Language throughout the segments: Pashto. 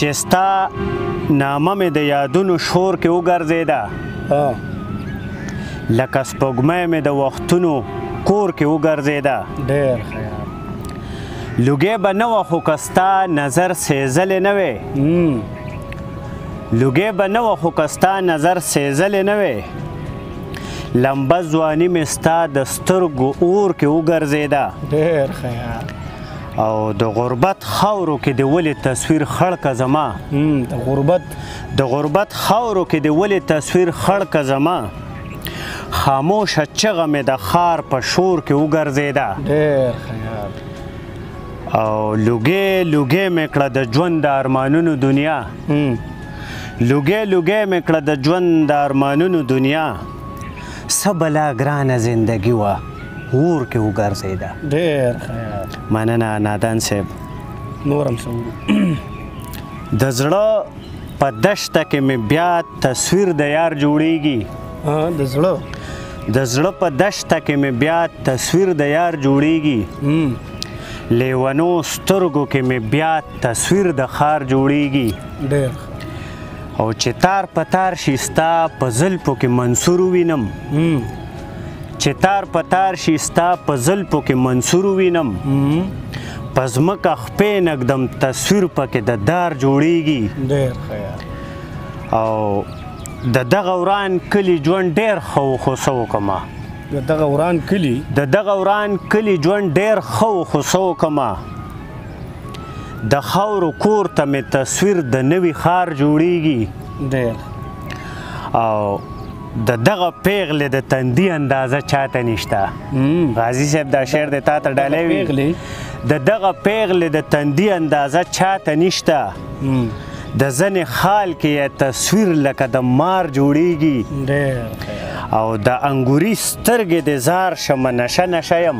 چې ستا نامه مې د یادونو شور کې وګرځېده لکه سپوږمۍ مې د وختونو کور کې وګرځېده ډېر خیال لوګی به نه وه خو که ستا نظر سېزلې نه وې لوګی به نه وه خو که ستا نظر سېزلې نه وې لمبه ځواني مې ستا د سترګو اور کې وګرځېده ډېر خیال او د غربت خاورو کې د ولې تصویر خړ که زما د غربت خاورو کې د ولې تصویر خړ که زما خاموشه چغه مې د ښار په شور کې وګرځېده ډېر خیال او لوګی لوګی مې کړه د ژوند د ارمانونو دنیا لوګی لوګی مې کړه د ژوند د ارمانونو دنیا څه بلا ګرانه زندګي وه اور کې وګرځېده ډېر خیال مننه نادان صاحب نور هم څه د زړه په دشته کې مې بیا تصویر د یار جوړیږي د زړه په دشته کې مې بیا تصویر د یار جوړیږي لیونو سترګو کې مې بیا تصویر د ښار جوړیږي ډېر او چې تار په تار شي ستا په زلفو کې منصور ووینم چې تار په تار شي ستا په زلفو کې منصور ووینم په ځمکه خپې نږدم تصویر پکې د دار جوړیږي ډېر خیال او د دغه وران کلي ژوند ډېر ښه و خو څه وکړمه د دغه وران کلي ژوند ډېر ښه و خو څه وکړمه د خاورو کور ته مې تصویر د نوي ښار جوړیږي ډېر او د دغه پیغلې د تندي اندازه چاته نشته غازي صاحب دا شعر د تا ته ډالۍ وي د دغه پیغلې د تندي اندازه چاته نشته د زنې خال کې یې تصویر لکه د مار جوړیږي او د انګوري سترګې د زار شمه نشه نشه یم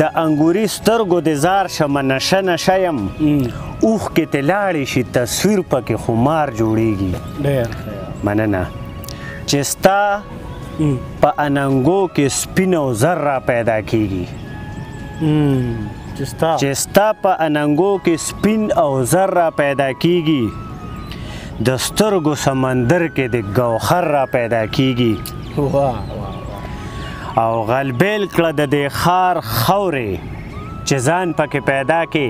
د انګوري سترګو د زار شمه نشه نشه یم اوښکې تې لاړې شي تصویر پکې خو مار جوړیږي مننه چې ستا په اننګو کې سپین او زر را پیدا کیږي چې ستا په اننګو کې سپین او زر را پیدا کیږي د سترګو سمندر کې د ګوهر را پیدا کیږي او غلبیل کړه د دې ښار خاورې چې ځان پکې پیدا کې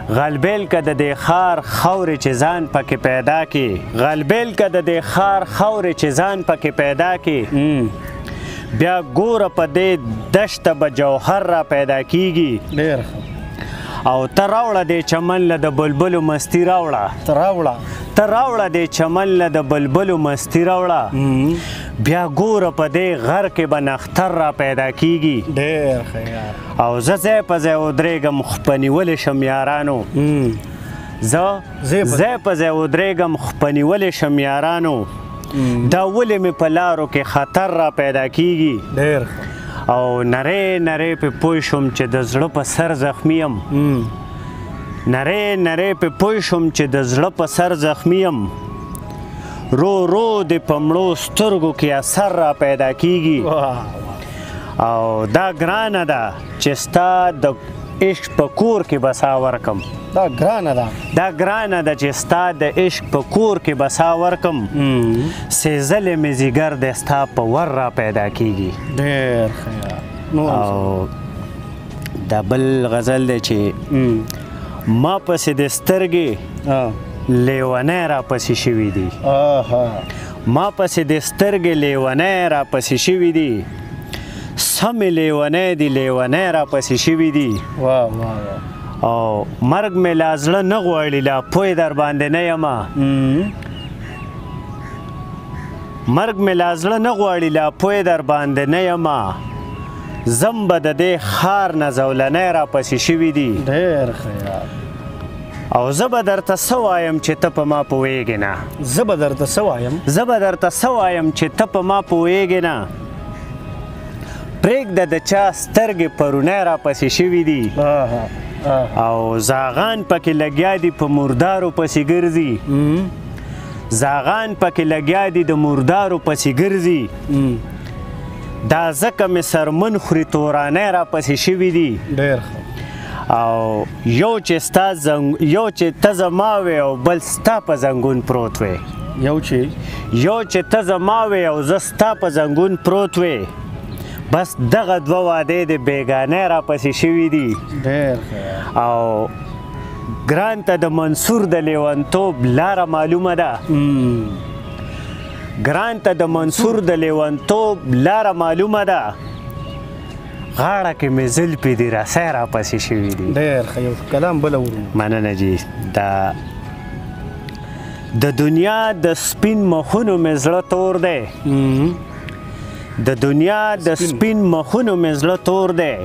غلبیل که د دې ښار خاورې چې ځان پکې پیدا کې غلبیل که د دې ښار خاورې چې ځان پکې پیدا کې بیا ګوره په دې دشته به جوهر را پیدا کیږي او ته راوړه دې چمن له د بلبلو مستی راوړه ته راوړه دې چمن له د بلبلو مستی راوړه بیا ګوره په دې غر کې به نختر را پیدا کیږي او زه ځای په ځای ودرېږم خو په نیولې شم یارانو زه ځای په ځای ودرېږم خو په نیولې شم یارانو دا ولې مې په لارو کې خطر را پیدا کیږي او نری نری پې پوه شم چې د زړه په سر زخمی یم نری نری پې پوه شم چې د زړه په سر زخمی یم رو رو د په مړو سترګو کې اثر را پیدا کیږي او دا ګرانه ده چې ستا د عشق په کور کې بسا ورکم دا ګرانه ده چې ستا د عشق په کور کې بسا ورکم سېزلې مې ځیګر د ستا په ور را پیدا کیږي او دا بل غزل دی چې ما پسې د سترګې لیونی را پسې شوي دي ما پسې د سترګې لیونی را پسې شوي دي سمې لیونی دي لیونی را پسې شوي دي او مرګ مې لا زړه نه غواړي لا پوی در باندې نه یمه مرګ مې لا زړه نه غواړي لا پوی در باندې نه یمه زم به د دې ښار نه زولنی را پسې شوي دي او زه به درته څه وایم چې ته په ما پوهېږې نه زه به درته څه وایم چې ته په ما پوهېږې نه پرېږده د چا سترګې پرونی را پسې شوي دي او زاغان پکې لګیا دي په مردارو پسې ګرځي زاغان پکې لګیا دي د مردارو پسې ګرځي دا ځکه مې سرمن خوري تورانۍ را پسې شوي دي او یو چې ته زما وې او بل ستا په زنګون پروت وې یو چې ته زما وې او زه ستا په زنګون پروت وې بس دغه دوه وعدې د بیګانۍ راپسې شوي دي او ګران ته د منصور د لیونتوب لاره معلومه ده ګران ته د منصور د لیونتوب لاره معلومه ده غاړه کې مې زلفې دي رسی راپسې شوي دي ډېر ښه یو کلام بله ورو مننه جي د دنیا د سپین مخونو مې زړه تور دی د دنیا د سپین مخونو مې زړه تور دی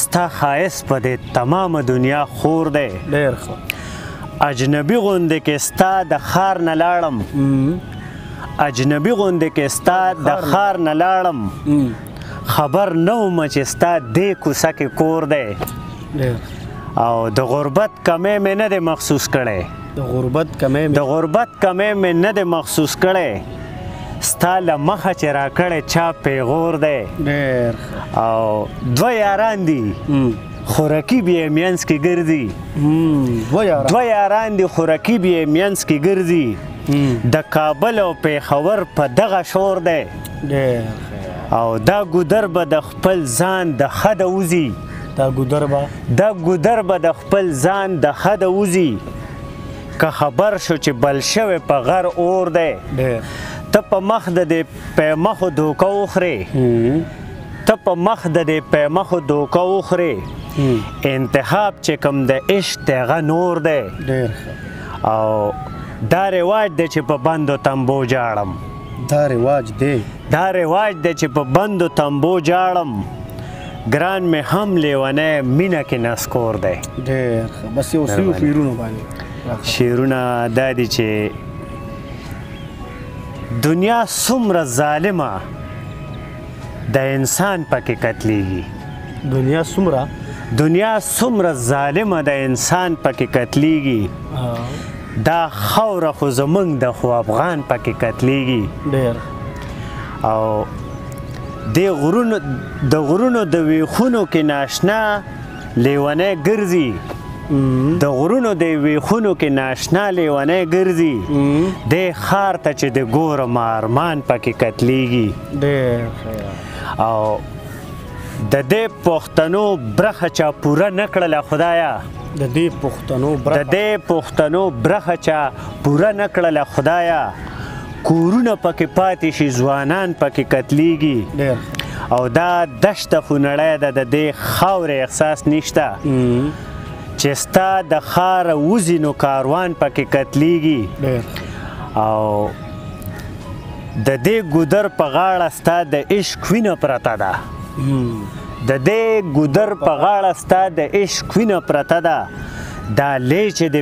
ستا ښایست په دې تمامه دنیا خور دی ډېر ښه اجنبي غوندې کې ستا د ښار نه لاړم اجنبي غوندې کې ستا د ښار نه لاړم خبر نه وم چې ستا دې کوڅه کې کور دی او د غربت کمی مې نه دی محسوس کړی د غربت کمی مې نه دی محسوس کړی ستا له مخه چې راکړی چا پیغور دی او دوه یاران دي خو رقیب یې منځ کې ګرځي دوه یاران دي خو رقیب یې منځ کې ګرځي د کابل او پیښور په دغه شور دی او دا ګودر به د خپل ځان د خده وځي دا ګودر به د خپل ځان د خده وځي که خبر شو چې بل شوی په غر اور دی ته په مخ د دې پیمخو دوکه وخورې انتخاب چې کوم د عشق دی هغه نور دی او دا رواج دی چې په بندو تمبو جاړم دا رواج دی چې په بندو تمبو جاړم ګران مې هم لیونی مینه کې نسکور دی ډېر بس یو څو شعرونه باندې شعرونه دا دي چې دنیا څومره ظالمه د انسان پکې قتلیږي دنیا څومره ظالمه د انسان پکې قتلیږي دا خاوره خو زمونږ د خو افغان پکې قتلیږي او د غرونو د ویخونو کې ناشنا لیونی ګرځي د غرونو د ویخونو کې ناشنا لیونی ګرځي دې ښار ته چې د ګورم ارمان پکې قتلیږي او د دې پښتنو برخه چا پوره نه کړله خدایه د دې پښتنو برخه چا پوره نه کړله خدایه کورونه پکې پاتې شي ځوانان پکې قتلیږي او دا دشته خو نړۍ ده د دې خاورې احساس نشته چې ستا د ښاره وځي نو کاروان پکې قتلیږي او د دې ګودر په غاړه ستا د عشق وینه پرته ده دا لیچې د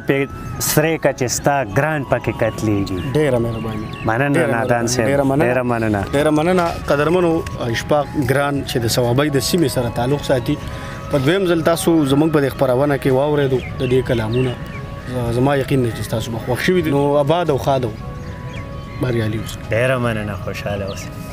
سرې کچې ستا ګران پکې قتلیږي ډېره مهرباني مننه نادان صاحب ډېره مننه قدرمنو اشفاق ګران چې د صوابۍ د سیمې سره تعلق ساتي په دویم ځل تاسو زموږ په دې خپرونه کې واورېدو د دې کلامونه زما یقین دی چې تاسو به خوښ شوي دي نو آباد او ښاد او بریالي اوسئ ډېره مننه خوشحاله اوسئ